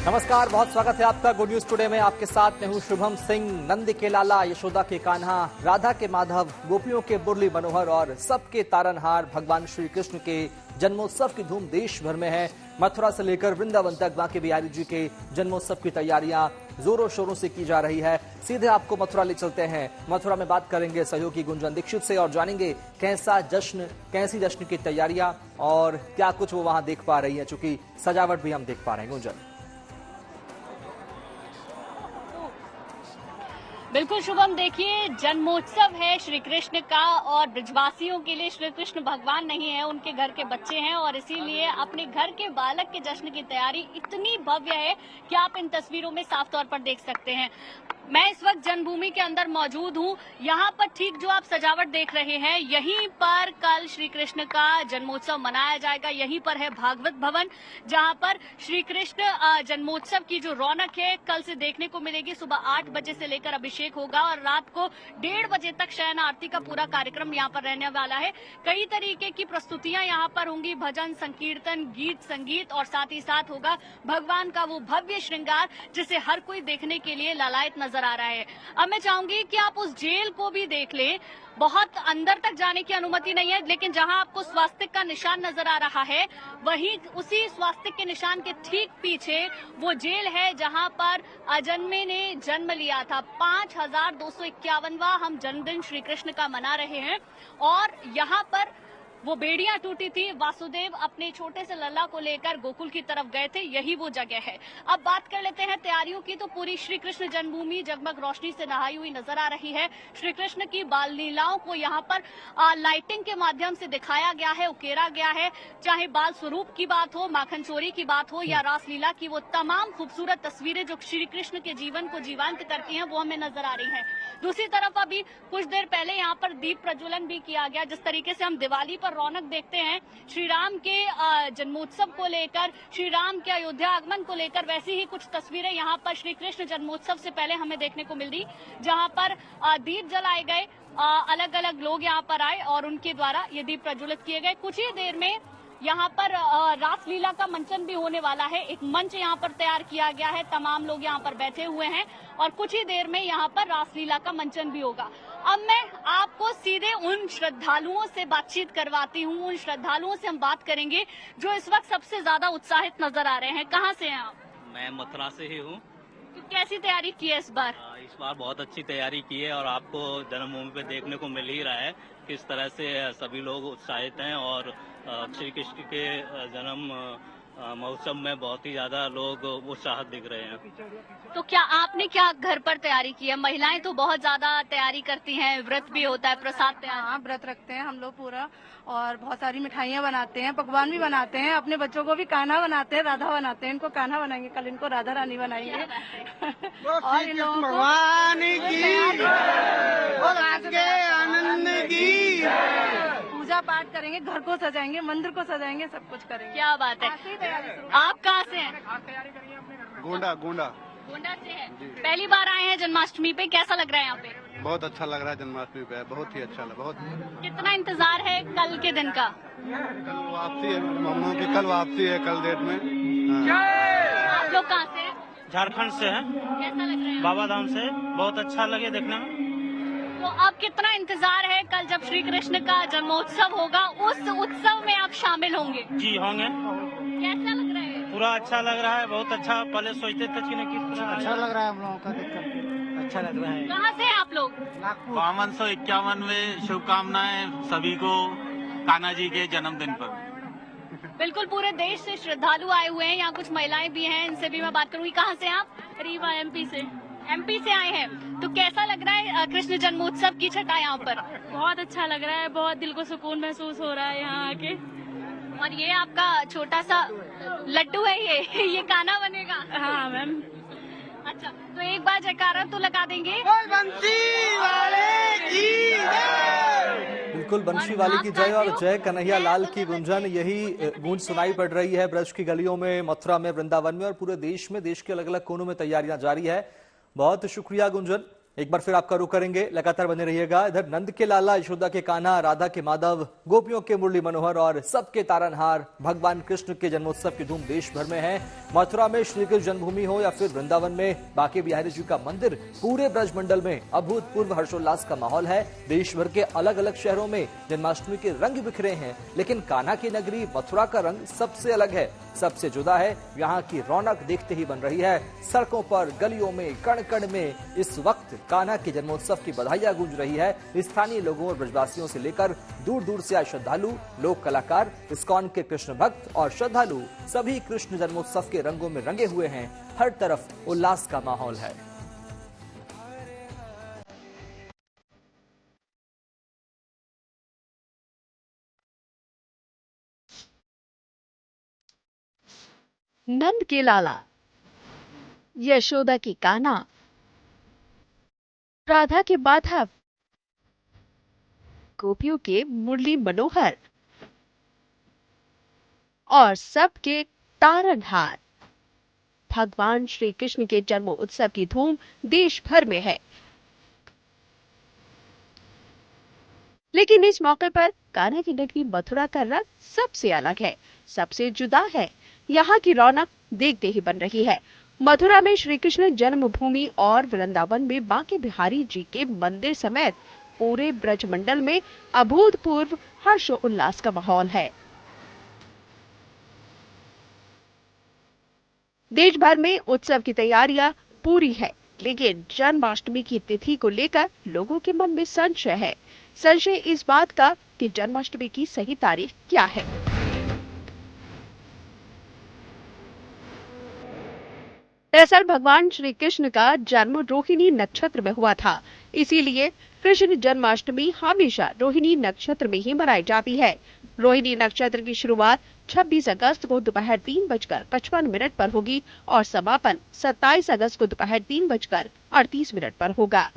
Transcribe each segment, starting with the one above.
नमस्कार, बहुत स्वागत है आपका गुड न्यूज टुडे में। आपके साथ मैं हूं शुभम सिंह। नंद के लाला, यशोदा के कान्हा, राधा के माधव, गोपियों के मुरली मनोहर और सबके तारनहार भगवान श्री कृष्ण के जन्मोत्सव की धूम देश भर में है। मथुरा से लेकर वृंदावन तक बांके बिहारी जी के जन्मोत्सव की तैयारियां जोरों शोरों से की जा रही है। सीधे आपको मथुरा ले चलते हैं। मथुरा में बात करेंगे सहयोगी गुंजन दीक्षित से और जानेंगे कैसी जश्न की तैयारियां और क्या कुछ वो वहां देख पा रही है, चूंकि सजावट भी हम देख पा रहे हैं। गुंजन। बिल्कुल शुभम, देखिए जन्मोत्सव है श्री कृष्ण का और ब्रजवासियों के लिए श्री कृष्ण भगवान नहीं है, उनके घर के बच्चे हैं और इसीलिए अपने घर के बालक के जश्न की तैयारी इतनी भव्य है कि आप इन तस्वीरों में साफ तौर पर देख सकते हैं। मैं इस वक्त जन्मभूमि के अंदर मौजूद हूँ। यहाँ पर ठीक जो आप सजावट देख रहे हैं, यहीं पर कल श्री कृष्ण का जन्मोत्सव मनाया जाएगा। यहीं पर है भागवत भवन, जहाँ पर श्री कृष्ण जन्मोत्सव की जो रौनक है कल से देखने को मिलेगी। सुबह 8 बजे से लेकर अभिषेक होगा और रात को 1:30 बजे तक शयन आरती का पूरा कार्यक्रम यहाँ पर रहने वाला है। कई तरीके की प्रस्तुतियां यहाँ पर होंगी, भजन, संकीर्तन, गीत, संगीत और साथ ही साथ होगा भगवान का वो भव्य श्रृंगार जिसे हर कोई देखने के लिए लालायित नजर आ रहा है। अब मैं चाहूंगी कि आप उस जेल को भी देख लें। बहुत अंदर तक जाने की अनुमति नहीं है, लेकिन जहां आपको स्वास्तिक का निशान नजर आ रहा है, वहीं उसी स्वास्तिक के निशान के ठीक पीछे वो जेल है जहां पर अजन्मे ने जन्म लिया था। 5251वां हम जन्मदिन श्री कृष्ण का मना रहे हैं और यहाँ पर वो बेड़ियां टूटी थी। वासुदेव अपने छोटे से लल्ला को लेकर गोकुल की तरफ गए थे, यही वो जगह है। अब बात कर लेते हैं तैयारियों की, तो पूरी श्री कृष्ण जन्मभूमि जगमग रोशनी से नहाई हुई नजर आ रही है। श्री कृष्ण की बाल लीलाओं को यहाँ पर लाइटिंग के माध्यम से दिखाया गया है, उकेरा गया है। चाहे बाल स्वरूप की बात हो, माखन चोरी की बात हो या रासलीला की, वो तमाम खूबसूरत तस्वीरें जो श्री कृष्ण के जीवन को जीवंत करती हैं वो हमें नजर आ रही है। दूसरी तरफ अभी कुछ देर पहले यहाँ पर दीप प्रज्वलन भी किया गया। जिस तरीके से हम दिवाली पर रौनक देखते हैं श्री राम के जन्मोत्सव को लेकर, श्री राम के अयोध्या आगमन को लेकर, वैसी ही कुछ तस्वीरें यहाँ पर श्री कृष्ण जन्मोत्सव से पहले हमें देखने को मिल रही, जहाँ पर दीप जलाए गए, अलग अलग लोग यहाँ पर आए और उनके द्वारा ये दीप प्रज्वलित किए गए। कुछ ही देर में यहाँ पर रासलीला का मंचन भी होने वाला है। एक मंच यहाँ पर तैयार किया गया है, तमाम लोग यहाँ पर बैठे हुए हैं और कुछ ही देर में यहाँ पर रासलीला का मंचन भी होगा। अब मैं आपको सीधे उन श्रद्धालुओं से बातचीत करवाती हूँ। उन श्रद्धालुओं से हम बात करेंगे जो इस वक्त सबसे ज्यादा उत्साहित नजर आ रहे हैं। कहाँ से हैं आप? मैं मथुरा से ही हूँ। तो कैसी तैयारी की है इस बार? इस बार बहुत अच्छी तैयारी की है और आपको जन्मभूमि पे देखने को मिल ही रहा है किस तरह से सभी लोग उत्साहित हैं और श्री कृष्ण के जन्म महोत्सव में बहुत ही ज्यादा लोग उत्साहित दिख रहे हैं। तो क्या आपने क्या घर पर तैयारी की है? महिलाएं तो बहुत ज्यादा तैयारी करती हैं, व्रत भी होता है, प्रसाद तैयार। हाँ, व्रत रखते हैं हम लोग पूरा और बहुत सारी मिठाइयाँ बनाते हैं, पकवान भी बनाते हैं। अपने बच्चों को भी कान्हा बनाते हैं, राधा बनाते हैं। इनको कान्हा बनाएंगे, कल इनको राधा रानी बनाएंगे और इन लोगों को भगवान की आनंद की पूजा पाठ करेंगे, घर को सजाएंगे, मंदिर को सजाएंगे, सब कुछ करेंगे। क्या बात है। आप कहाँ से हैं? गोंडा से है। पहली बार आए हैं जन्माष्टमी पे, कैसा लग रहा है यहाँ पे? बहुत अच्छा लग रहा है जन्माष्टमी पे, बहुत ही अच्छा लगा। बहुत कितना इंतजार है कल के दिन का? कल वापसी है, मम्मा की कल वापसी है, कल डेट में। आप लोग कहाँ से हैं? झारखंड से हैं। कैसा लग रहा है? बाबा धाम से। बहुत अच्छा लगे देखने में। तो अब कितना इंतजार है कल जब श्री कृष्ण का जन्मोत्सव होगा, उस उत्सव में आप शामिल होंगे? जी होंगे। कैसा लग रहा है? पूरा अच्छा लग रहा है, बहुत अच्छा। पहले सोचते थे कि किस तरह अच्छा लग रहा है, हम लोगों का देख करके अच्छा लग रहा है। कहाँ से हैं आप लोग? 5251 शुभकामनाएं सभी को कान्हा जी के जन्मदिन पर। बिल्कुल पूरे देश से श्रद्धालु आए हुए हैं। यहाँ कुछ महिलाएं भी हैं, इनसे भी मैं बात करूंगी। कहाँ से आप? रीवा, एमपी से आए हैं। तो कैसा लग रहा है कृष्ण जन्मोत्सव की छठा यहाँ पर? बहुत अच्छा लग रहा है, बहुत दिल को सुकून महसूस हो रहा है यहाँ आके। और ये आपका छोटा सा लड्डू है, ये कान्हा बनेगा? हाँ मैम। अच्छा, तो एक बार जयकारा तो लगा देंगे। बंसी वाले की बिल्कुल, बंशी वाले की जय और जय कन्हैया लाल की गुंजन, यही गूंज सुनाई पड़ रही है ब्रज की गलियों में, मथुरा में, वृंदावन में और पूरे देश में। देश के अलग अलग कोनों में तैयारियां जारी है। बहुत शुक्रिया गुंजन। एक बार फिर आपका रुख करेंगे, लगातार बने रहिएगा। इधर नंद के लाला, यशोदा के कान्हा, राधा के माधव, गोपियों के मुरली मनोहर और सबके तारनहार भगवान कृष्ण के जन्मोत्सव की धूम देश भर में है। मथुरा में श्री कृष्ण जन्मभूमि हो या फिर वृंदावन में बांके बिहारी जी का मंदिर, पूरे ब्रजमंडल में अभूतपूर्व हर्षोल्लास का माहौल है। देश भर के अलग अलग शहरों में जन्माष्टमी के रंग बिखरे हैं, लेकिन कान्हा की नगरी मथुरा का रंग सबसे अलग है, सबसे जुदा है। यहाँ की रौनक देखते ही बन रही है। सड़कों पर, गलियों में, कण कण में इस वक्त कान्हा के जन्मोत्सव की बधाइयां गूंज रही है। स्थानीय लोगों और ब्रजवासियों से लेकर दूर दूर से आए श्रद्धालु, लोक कलाकार, इस्कॉन के कृष्ण भक्त और श्रद्धालु सभी कृष्ण जन्मोत्सव के रंगों में रंगे हुए हैं। हर तरफ उल्लास का माहौल है। नंद के लाला, यशोदा की कान्हा, राधा के माधव, गोपियों के मुरली मनोहर और सबके तारनहार भगवान श्री कृष्ण के जन्म उत्सव की धूम देश भर में है। लेकिन इस मौके पर कान्हा की नगरी मथुरा का रंग सबसे अलग है, सबसे जुदा है। यहाँ की रौनक देखते ही बन रही है। मथुरा में श्री कृष्ण जन्मभूमि और वृंदावन में बांके बिहारी जी के मंदिर समेत पूरे ब्रजमंडल में अभूतपूर्व हर्षोल्लास का माहौल है। देश भर में उत्सव की तैयारियां पूरी है, लेकिन जन्माष्टमी की तिथि को लेकर लोगों के मन में संशय है। संशय इस बात का कि जन्माष्टमी की सही तारीख क्या है। दरअसल भगवान श्री कृष्ण का जन्म रोहिणी नक्षत्र में हुआ था, इसीलिए कृष्ण जन्माष्टमी हमेशा रोहिणी नक्षत्र में ही मनाई जाती है। रोहिणी नक्षत्र की शुरुआत 26 अगस्त को दोपहर 3:55 पर होगी और समापन 27 अगस्त को दोपहर 3:38 पर होगा,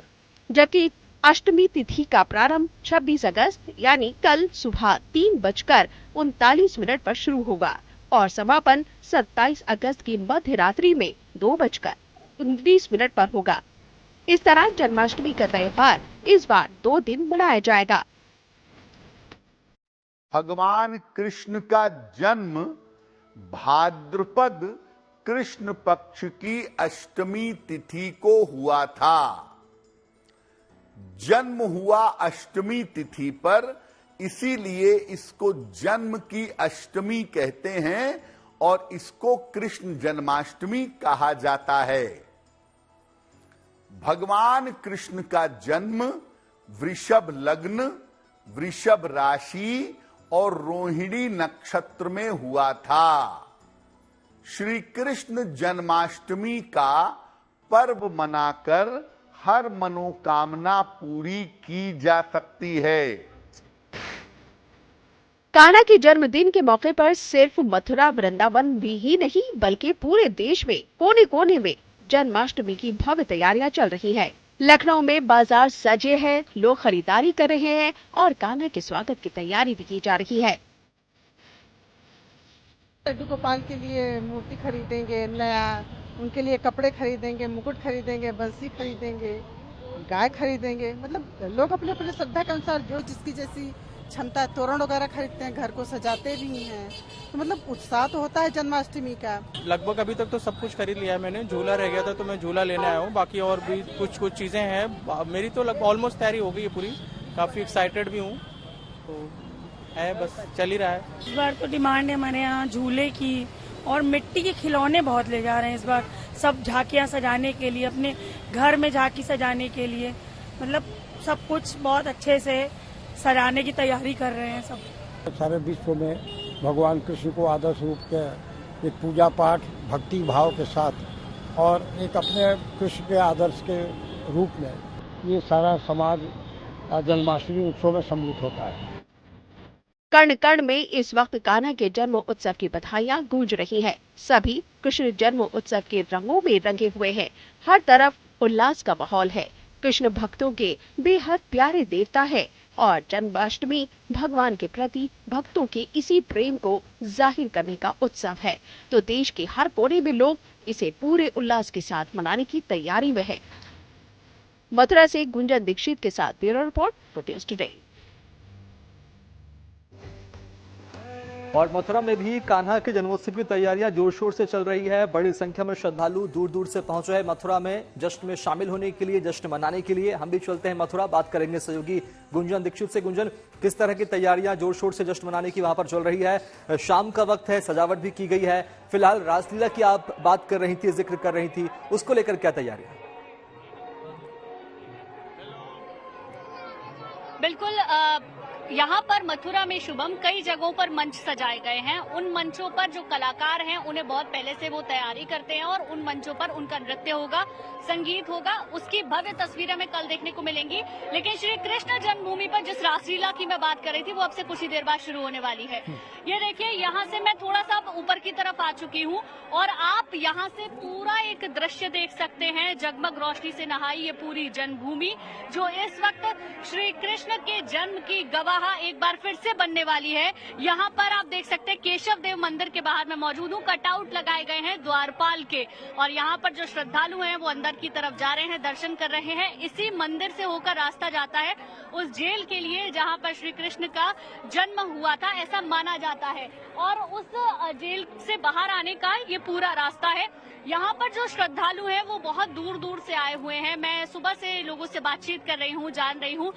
जबकि अष्टमी तिथि का प्रारंभ 26 अगस्त यानी कल सुबह 3:39 पर शुरू होगा और समापन 27 अगस्त की मध्य रात्रि में 2:19 पर होगा। इस तरह जन्माष्टमी का त्योहार इस बार 2 दिन मनाया जाएगा। भगवान कृष्ण का जन्म भाद्रपद कृष्ण पक्ष की अष्टमी तिथि को हुआ था। जन्म हुआ अष्टमी तिथि पर, इसीलिए इसको जन्म की अष्टमी कहते हैं और इसको कृष्ण जन्माष्टमी कहा जाता है। भगवान कृष्ण का जन्म वृषभ लग्न, वृषभ राशि और रोहिणी नक्षत्र में हुआ था। श्री कृष्ण जन्माष्टमी का पर्व मनाकर हर मनोकामना पूरी की जा सकती है। कान्हा के जन्मदिन के मौके पर सिर्फ मथुरा वृंदावन में ही नहीं बल्कि पूरे देश में कोने कोने में जन्माष्टमी की भव्य तैयारियां चल रही है। लखनऊ में बाजार सजे हैं, लोग खरीदारी कर रहे हैं और कान्हा के स्वागत की तैयारी भी की जा रही है। लड्डू गोपाल के लिए मूर्ति खरीदेंगे, नया उनके लिए कपड़े खरीदेंगे, मुकुट खरीदेंगे, बंसी खरीदेंगे, गाय खरीदेंगे। मतलब लोग अपने अपने श्रद्धा के अनुसार जो जिसकी जैसी क्षमता, तोरण वगैरह खरीदते हैं, घर को सजाते भी हैं। तो मतलब उत्साह तो होता है जन्माष्टमी का। लगभग अभी तक तो सब कुछ खरीद लिया है मैंने। झूला रह गया था तो मैं झूला लेने आया हूँ, बाकी और भी कुछ चीजें हैं। मेरी तो लगभग ऑलमोस्ट तैयारी हो गई है पूरी, काफी एक्साइटेड भी हूँ, तो है बस चल ही रहा है। इस बार तो डिमांड है हमारे यहाँ झूले की और मिट्टी के खिलौने बहुत ले जा रहे हैं इस बार, सब झांकियाँ सजाने के लिए, अपने घर में झांकी सजाने के लिए, मतलब सब कुछ बहुत अच्छे से सजाने की तैयारी कर रहे हैं सब। सारे विश्व में भगवान कृष्ण को आदर्श रूप के एक पूजा पाठ भक्ति भाव के साथ और एक अपने कृष्ण के आदर्श के रूप में ये सारा समाज जन्माष्टमी उत्सव में सम्मिलित होता है। कण कण में इस वक्त कान्हा के जन्म उत्सव की बधाइयां गूंज रही हैं। सभी कृष्ण जन्म उत्सव के रंगों में रंगे हुए हैं। हर तरफ उल्लास का माहौल है। कृष्ण भक्तों के बेहद प्यारे देवता है और जन्माष्टमी भगवान के प्रति भक्तों के इसी प्रेम को जाहिर करने का उत्सव है। तो देश के हर कोने में लोग इसे पूरे उल्लास के साथ मनाने की तैयारी में है। मथुरा से गुंजन दीक्षित के साथ bureau report for news today. और मथुरा में भी कान्हा के जन्मोत्सव की तैयारियां जोर शोर से चल रही है। बड़ी संख्या में श्रद्धालु दूर दूर से पहुंचे हैं मथुरा में जश्न में शामिल होने के लिए, जश्न मनाने के लिए। हम भी चलते हैं मथुरा, बात करेंगे सहयोगी गुंजन दीक्षित से। गुंजन, किस तरह की तैयारियां जोर शोर से जश्न मनाने की वहां पर चल रही है? शाम का वक्त है, सजावट भी की गई है। फिलहाल रासलीला की आप बात कर रही थी, जिक्र कर रही थी, उसको लेकर क्या तैयारियां? बिल्कुल, यहाँ पर मथुरा में शुभम कई जगहों पर मंच सजाए गए हैं। उन मंचों पर जो कलाकार हैं उन्हें बहुत पहले से वो तैयारी करते हैं और उन मंचों पर उनका नृत्य होगा, संगीत होगा। उसकी भव्य तस्वीरें हमें कल देखने को मिलेंगी। लेकिन श्री कृष्ण जन्मभूमि पर जिस रासलीला की मैं बात कर रही थी वो अब से कुछ ही देर बाद शुरू होने वाली है। ये देखिए, यहाँ से मैं थोड़ा सा ऊपर की तरफ आ चुकी हूँ और आप यहाँ से पूरा एक दृश्य देख सकते हैं। जगमग रोशनी से नहाई ये पूरी जन्मभूमि, जो इस वक्त श्री कृष्ण के जन्म की गवाह एक बार फिर से बनने वाली है। यहाँ पर आप देख सकते हैं केशव देव मंदिर के बाहर मैं मौजूद हूँ। कटआउट लगाए गए हैं द्वारपाल के और यहाँ पर जो श्रद्धालु हैं वो अंदर की तरफ जा रहे हैं, दर्शन कर रहे हैं। इसी मंदिर से होकर रास्ता जाता है उस जेल के लिए जहाँ पर श्री कृष्ण का जन्म हुआ था, ऐसा माना जाता है। और उस जेल से बाहर आने का ये पूरा रास्ता है। यहाँ पर जो श्रद्धालु हैं वो बहुत दूर दूर से आए हुए हैं। मैं सुबह से लोगों से बातचीत कर रही हूँ, जान रही हूँ।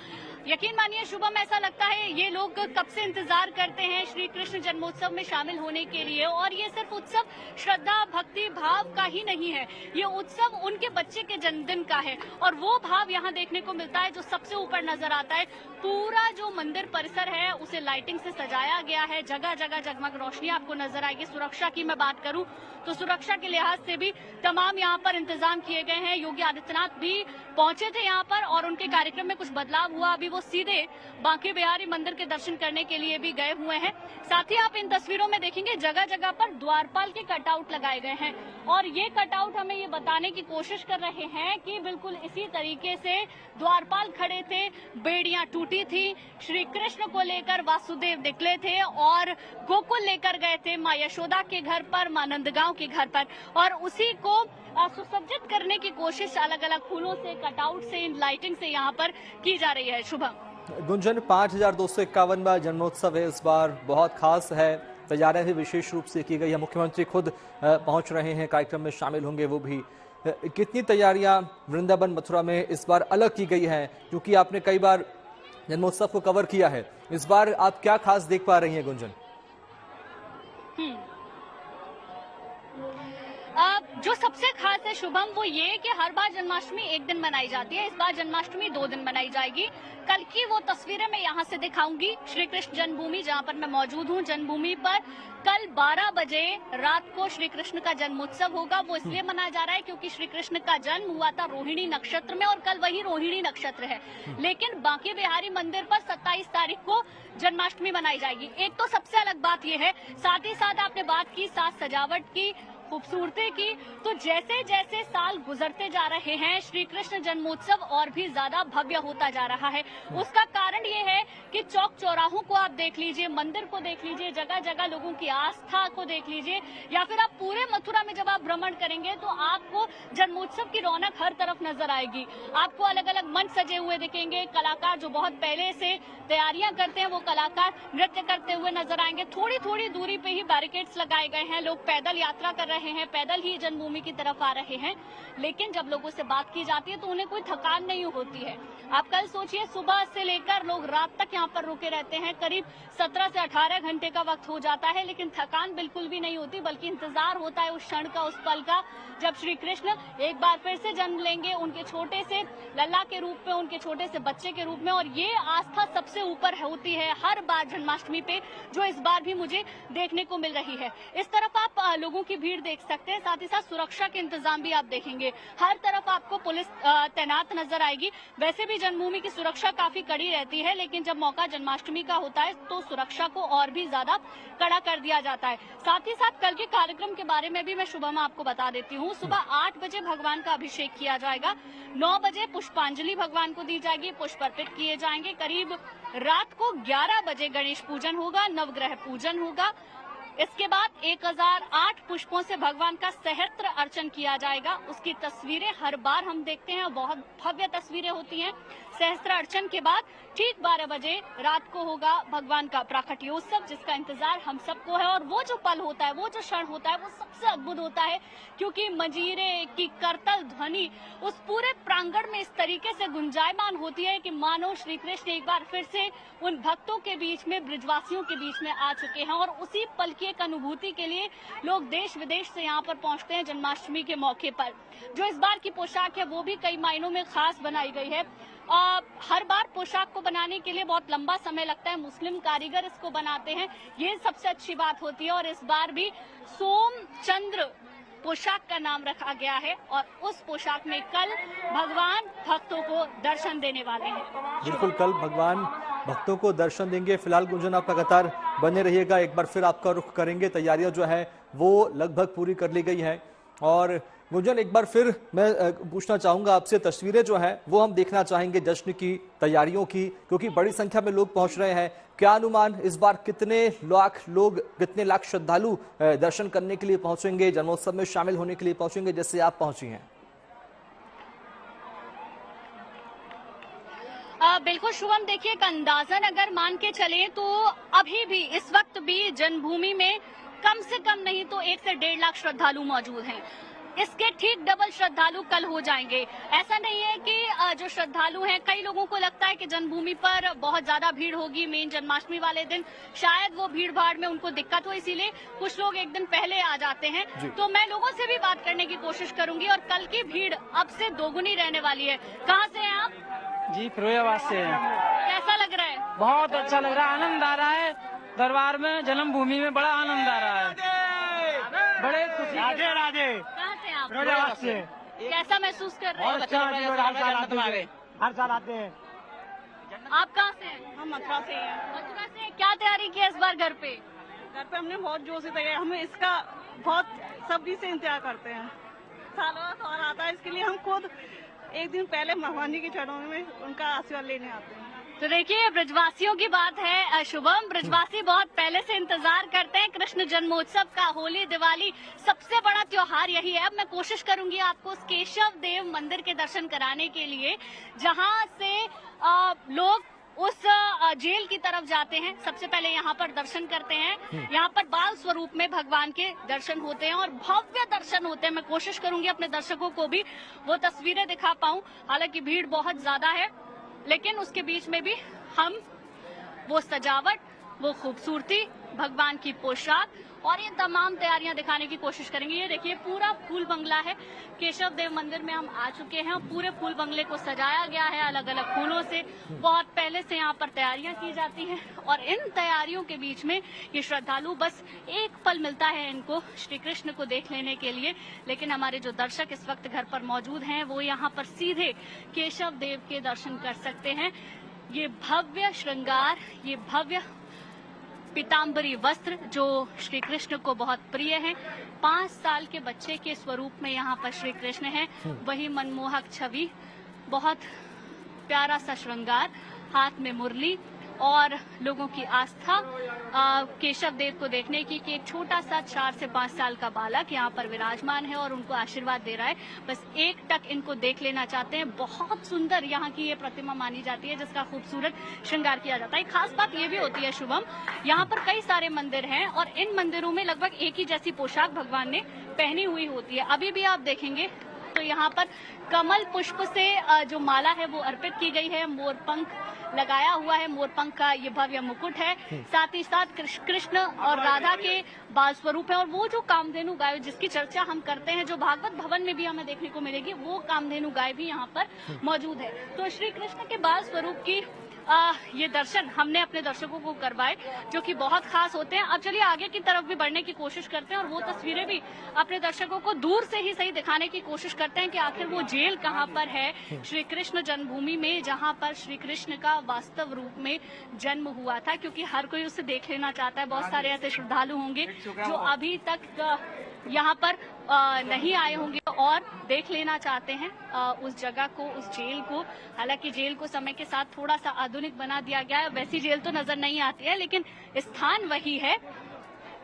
यकीन मानिए शुभम, ऐसा लगता है ये लोग कब से इंतजार करते हैं श्री कृष्ण जन्मोत्सव में शामिल होने के लिए। और ये सिर्फ उत्सव श्रद्धा भक्ति भाव का ही नहीं है, ये उत्सव उनके बच्चे के जन्मदिन का है। और वो भाव यहाँ देखने को मिलता है जो सबसे ऊपर नजर आता है। पूरा जो मंदिर परिसर है उसे लाइटिंग से सजाया गया है, जगह जगह जगमग रोशनी आपको नजर आएगी। सुरक्षा की मैं बात करूं तो सुरक्षा के लिहाज से भी तमाम यहाँ पर इंतजाम किए गए हैं। योगी आदित्यनाथ भी पहुंचे थे यहाँ पर और उनके कार्यक्रम में कुछ बदलाव हुआ। अभी वो सीधे बांके बिहारी मंदिर के दर्शन करने के लिए भी गए हुए हैं। साथ ही आप इन तस्वीरों में देखेंगे जगह जगह पर द्वारपाल के कटआउट लगाए गए हैं और ये कटआउट हमें ये बताने की कोशिश कर रहे हैं कि बिल्कुल इसी तरीके से द्वारपाल खड़े थे, बेड़ियां टूटी थी, श्री कृष्ण को लेकर वासुदेव निकले थे और गोकुल लेकर गए थे माँ यशोदा के घर पर, माँ नंदगांव के घर पर, और उसी को सुसज्जित करने की कोशिश अलग अलग फूलों से, कटआउट से, लाइटिंग से यहाँ पर की जा रही है। शुभम। गुंजन, 5251वां जन्मोत्सव है, इस बार बहुत खास है, तैयारियां भी विशेष रूप से की गई है। मुख्यमंत्री खुद पहुंच रहे हैं, कार्यक्रम में शामिल होंगे वो भी। कितनी तैयारियां वृंदावन मथुरा में इस बार अलग की गई हैं, क्योंकि आपने कई बार जन्मोत्सव को कवर किया है, इस बार आप क्या खास देख पा रही हैं गुंजन? जो सबसे खास है शुभम वो ये कि हर बार जन्माष्टमी एक दिन मनाई जाती है, इस बार जन्माष्टमी 2 दिन मनाई जाएगी। कल की वो तस्वीरें मैं यहाँ से दिखाऊंगी। श्री कृष्ण जन्मभूमि जहाँ पर मैं मौजूद हूँ, जन्मभूमि पर कल 12 बजे रात को श्री कृष्ण का जन्मोत्सव होगा। वो इसलिए मनाया जा रहा है क्योंकि श्री कृष्ण का जन्म हुआ था रोहिणी नक्षत्र में और कल वही रोहिणी नक्षत्र है। लेकिन बांके बिहारी मंदिर पर 27 तारीख को जन्माष्टमी मनाई जाएगी। एक तो सबसे अलग बात यह है, साथ ही साथ आपने बात की साज सजावट की, खूबसूरती की, तो जैसे जैसे साल गुजरते जा रहे हैं श्री कृष्ण जन्मोत्सव और भी ज्यादा भव्य होता जा रहा है। उसका कारण ये है कि चौक चौराहों को आप देख लीजिए, मंदिर को देख लीजिए, जगह जगह लोगों की आस्था को देख लीजिए, या फिर आप पूरे मथुरा में जब आप भ्रमण करेंगे तो आपको जन्मोत्सव की रौनक हर तरफ नजर आएगी। आपको अलग अलग मंच सजे हुए दिखेंगे, कलाकार जो बहुत पहले से तैयारियां करते हैं वो कलाकार नृत्य करते हुए नजर आएंगे। थोड़ी थोड़ी दूरी पे ही बैरिकेड्स लगाए गए हैं, लोग पैदल यात्रा कर रहे हैं, पैदल ही जन्मभूमि की तरफ आ रहे हैं। लेकिन जब लोगों से बात की जाती है तो उन्हें कोई थकान नहीं होती है। आप कल सोचिए, सुबह से लेकर लोग रात तक यहाँ पर रुके रहते हैं, करीब 17 से 18 घंटे का वक्त हो जाता है, लेकिन थकान बिल्कुल भी नहीं होती, बल्कि इंतजार होता है उस क्षण का, उस पल का, जब श्री कृष्ण एक बार फिर से जन्म लेंगे, उनके छोटे से लल्ला के रूप में, उनके छोटे से बच्चे के रूप में। और ये आस्था सबसे ऊपर होती है हर बार जन्माष्टमी पे, जो इस बार भी मुझे देखने को मिल रही है। इस तरफ आप लोगों की भीड़ देख सकते हैं, साथ ही साथ सुरक्षा के इंतजाम भी आप देखेंगे। हर तरफ आपको पुलिस तैनात नजर आएगी। वैसे भी जन्मभूमि की सुरक्षा काफी कड़ी रहती है, लेकिन जब मौका जन्माष्टमी का होता है तो सुरक्षा को और भी ज्यादा कड़ा कर दिया जाता है। साथ ही साथ कल के कार्यक्रम के बारे में भी मैं शुभम आपको बता देती हूँ। सुबह 8 बजे भगवान का अभिषेक किया जाएगा, 9 बजे पुष्पांजलि भगवान को दी जाएगी, पुष्प अर्पित किए जाएंगे। करीब रात को 11 बजे गणेश पूजन होगा, नवग्रह पूजन होगा, इसके बाद 1008 पुष्पों से भगवान का सहस्त्र अर्चन किया जाएगा। उसकी तस्वीरें हर बार हम देखते हैं, बहुत भव्य तस्वीरें होती हैं। सहस्त्र अर्चन के बाद ठीक 12 बजे रात को होगा भगवान का प्राकट्योत्सव, जिसका इंतजार हम सबको है। और वो जो पल होता है, वो जो क्षण होता है, वो सबसे अद्भुत होता है, क्योंकि मंजीरे की करतल ध्वनि उस पूरे प्रांगण में इस तरीके से गुंजायमान होती है कि मानो श्री कृष्ण एक बार फिर से उन भक्तों के बीच में, ब्रजवासियों के बीच में आ चुके हैं। और उसी पल की एक अनुभूति के लिए लोग देश विदेश से यहाँ पर पहुंचते हैं जन्माष्टमी के मौके पर। जो इस बार की पोशाक है वो भी कई मायनों में खास बनाई गई है। हर बार पोशाक को बनाने के लिए बहुत लंबा समय लगता है, मुस्लिम कारीगर इसको बनाते हैं, ये सबसे अच्छी बात होती है। और इस बार भी सोमचंद्र पोशाक का नाम रखा गया है और उस पोशाक में कल भगवान भक्तों को दर्शन देने वाले हैं। बिल्कुल, कल भगवान भक्तों को दर्शन देंगे। फिलहाल गुंजन, आप लगातार बने रहिएगा, एक बार फिर आपका रुख करेंगे। तैयारियां जो है वो लगभग पूरी कर ली गई है। और गुंजन, एक बार फिर मैं पूछना चाहूंगा आपसे, तस्वीरें जो है वो हम देखना चाहेंगे जश्न की तैयारियों की, क्योंकि बड़ी संख्या में लोग पहुंच रहे हैं। क्या अनुमान, इस बार कितने लाख श्रद्धालु दर्शन करने के लिए पहुंचेंगे, जन्मोत्सव में शामिल होने के लिए पहुंचेंगे, जैसे आप पहुंची हैं? बिल्कुल शुभम, देखिए एक अंदाजन अगर मान के चले तो अभी भी इस वक्त भी जन्मभूमि में कम से कम नहीं तो 1 से 1.5 लाख श्रद्धालु मौजूद हैं। इसके ठीक डबल श्रद्धालु कल हो जाएंगे। ऐसा नहीं है कि जो श्रद्धालु हैं, कई लोगों को लगता है कि जन्मभूमि पर बहुत ज्यादा भीड़ होगी मेन जन्माष्टमी वाले दिन, शायद वो भीड़ भाड़ में उनको दिक्कत हो, इसीलिए कुछ लोग एक दिन पहले आ जाते हैं। तो मैं लोगों से भी बात करने की कोशिश करूंगी और कल की भीड़ अब से दोगुनी रहने वाली है। कहाँ से हैं आप? जी, फिरोजाबाद से हैं। कैसा लग रहा है? बहुत अच्छा लग रहा है, आनंद आ रहा है। दरबार में, जन्मभूमि में बड़ा आनंद आ रहा है, बड़े खुशी। राधे राधे। कहाँ से आप? फिरोजाबाद से। कैसा महसूस कर रहे हैं? हर साल आते हैं। आप कहाँ से हैं? हम मथुरा से हैं। मथुरा से। क्या तैयारी की है इस बार घर पे? घर पे हमने बहुत जोर से तैयारी, हमें इसका बहुत सब्जी से इंतजार करते हैं। सालों साल आता है, इसके लिए हम खुद एक दिन पहले भगवान जी के चरणों में उनका आशीर्वाद लेने आते हैं। तो देखिए, ब्रजवासियों की बात है शुभम, ब्रजवासी बहुत पहले से इंतजार करते हैं कृष्ण जन्मोत्सव का। होली, दिवाली, सबसे बड़ा त्योहार यही है। अब मैं कोशिश करूंगी आपको उस केशव देव मंदिर के दर्शन कराने के लिए, जहां से लोग उस जेल की तरफ जाते हैं। सबसे पहले यहाँ पर दर्शन करते हैं। यहाँ पर बाल स्वरूप में भगवान के दर्शन होते हैं और भव्य दर्शन होते हैं। मैं कोशिश करूंगी अपने दर्शकों को भी वो तस्वीरें दिखा पाऊं। हालांकि भीड़ बहुत ज्यादा है, लेकिन उसके बीच में भी हम वो सजावट, वो खूबसूरती, भगवान की पोशाक और ये तमाम तैयारियां दिखाने की कोशिश करेंगे। ये देखिए, पूरा फूल बंगला है। केशव देव मंदिर में हम आ चुके हैं। पूरे फूल बंगले को सजाया गया है अलग अलग फूलों से। बहुत पहले से यहाँ पर तैयारियां की जाती हैं और इन तैयारियों के बीच में ये श्रद्धालु, बस एक पल मिलता है इनको श्री कृष्ण को देख लेने के लिए। लेकिन हमारे जो दर्शक इस वक्त घर पर मौजूद हैं, वो यहाँ पर सीधे केशव देव के दर्शन कर सकते हैं। ये भव्य श्रृंगार, ये भव्य पीताम्बरी वस्त्र जो श्री कृष्ण को बहुत प्रिय है। 5 साल के बच्चे के स्वरूप में यहाँ पर श्री कृष्ण है। वही मनमोहक छवि, बहुत प्यारा सा श्रृंगार, हाथ में मुरली और लोगों की आस्था केशव देव को देखने की कि एक छोटा सा 4 से 5 साल का बालक यहाँ पर विराजमान है और उनको आशीर्वाद दे रहा है। बस एक टक इनको देख लेना चाहते हैं। बहुत सुंदर यहाँ की ये प्रतिमा मानी जाती है, जिसका खूबसूरत श्रृंगार किया जाता है। खास बात ये भी होती है शुभम, यहाँ पर कई सारे मंदिर हैं और इन मंदिरों में लगभग एक ही जैसी पोशाक भगवान ने पहनी हुई होती है। अभी भी आप देखेंगे तो यहाँ पर कमल पुष्प से जो माला है वो अर्पित की गई है। मोर पंख लगाया हुआ है, मोर पंख का ये भव्य मुकुट है। साथ ही साथ कृष्ण और राधा के बाल स्वरूप है और वो जो कामधेनु गाय जिसकी चर्चा हम करते हैं, जो भागवत भवन में भी हमें देखने को मिलेगी, वो कामधेनु गाय भी यहाँ पर मौजूद है। तो श्री कृष्ण के बाल स्वरूप की ये दर्शन हमने अपने दर्शकों को करवाए, जो कि बहुत खास होते हैं। अब चलिए आगे की तरफ भी बढ़ने की कोशिश करते हैं और वो तस्वीरें भी अपने दर्शकों को दूर से ही सही दिखाने की कोशिश करते हैं कि आखिर वो जेल कहाँ पर है श्री कृष्ण जन्मभूमि में, जहाँ पर श्री कृष्ण का वास्तव रूप में जन्म हुआ था। क्योंकि हर कोई उसे देख लेना चाहता है। बहुत सारे ऐसे श्रद्धालु होंगे जो अभी तक यहाँ पर नहीं आए होंगे और देख लेना चाहते हैं उस जगह को, उस जेल को। हालांकि जेल को समय के साथ थोड़ा सा आधुनिक बना दिया गया है, वैसी जेल तो नजर नहीं आती है, लेकिन स्थान वही है।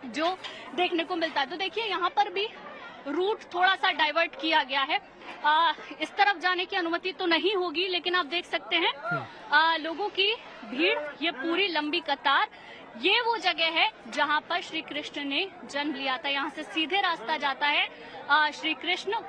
जो देखने को मिलता है। तो देखिए यहाँ पर भी रूट थोड़ा सा डाइवर्ट किया गया है। इस तरफ जाने की अनुमति तो नहीं होगी, लेकिन आप देख सकते हैं लोगों की भीड़, ये पूरी लंबी कतार, ये वो जगह है जहां पर श्री कृष्ण ने जन्म लिया था। यहाँ से सीधे रास्ता जाता है श्री कृष्ण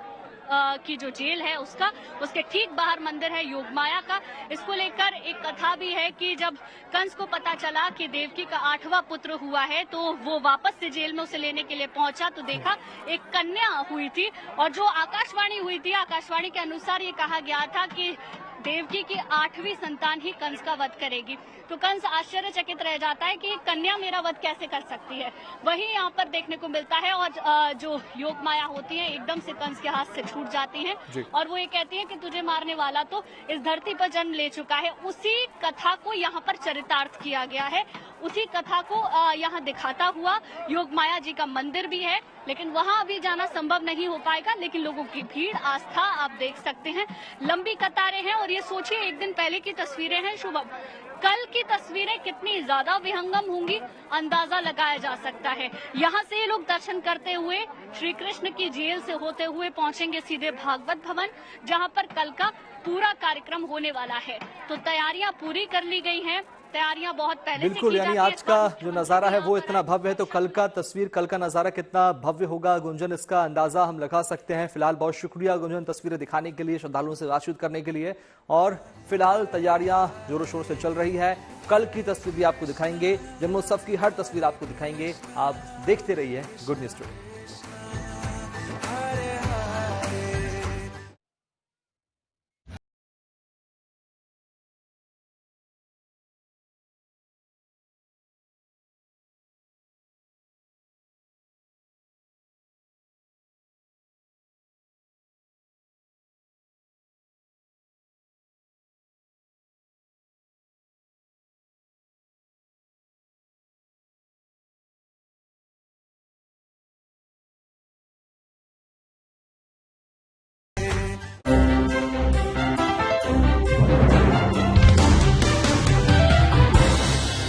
की जो जेल है उसके ठीक बाहर मंदिर है योगमाया का। इसको लेकर एक कथा भी है कि जब कंस को पता चला कि देवकी का 8वां पुत्र हुआ है तो वो वापस से जेल में उसे लेने के लिए पहुंचा, तो देखा एक कन्या हुई थी, और जो आकाशवाणी हुई थी, आकाशवाणी के अनुसार ये कहा गया था कि देवकी की 8वीं संतान ही कंस का वध करेगी। तो कंस आश्चर्यचकित रह जाता है कि कन्या मेरा वध कैसे कर सकती है। वही यहाँ पर देखने को मिलता है, और जो योग माया होती है एकदम से कंस के हाथ से छूट जाती हैं, और वो ये कहती है कि तुझे मारने वाला तो इस धरती पर जन्म ले चुका है। उसी कथा को यहाँ पर चरितार्थ किया गया है, उसी कथा को यहाँ दिखाता हुआ योग माया जी का मंदिर भी है, लेकिन वहाँ अभी जाना संभव नहीं हो पाएगा। लेकिन लोगों की भीड़, आस्था आप देख सकते हैं, लंबी कतारें हैं। और ये सोचिए, एक दिन पहले की तस्वीरें हैं शुभम, कल की तस्वीरें कितनी ज्यादा विहंगम होंगी अंदाजा लगाया जा सकता है। यहाँ से लोग दर्शन करते हुए श्री कृष्ण की जेल से होते हुए पहुंचेंगे सीधे भागवत भवन, जहाँ पर कल का पूरा कार्यक्रम होने वाला है। तो तैयारियां पूरी कर ली गई हैं, तैयारियां बहुत पहले बिल्कुल, यानी आज का जो नजारा है वो इतना भव्य है, तो कल का नजारा कितना भव्य होगा गुंजन, इसका अंदाजा हम लगा सकते हैं। फिलहाल बहुत शुक्रिया गुंजन, तस्वीरें दिखाने के लिए, श्रद्धालुओं से बातचीत करने के लिए। और फिलहाल तैयारियां जोरों शोर से चल रही है, कल की तस्वीर भी आपको दिखाएंगे, जन्मोत्सव की हर तस्वीर आपको दिखाएंगे। आप देखते रहिए गुड न्यूज टुडे।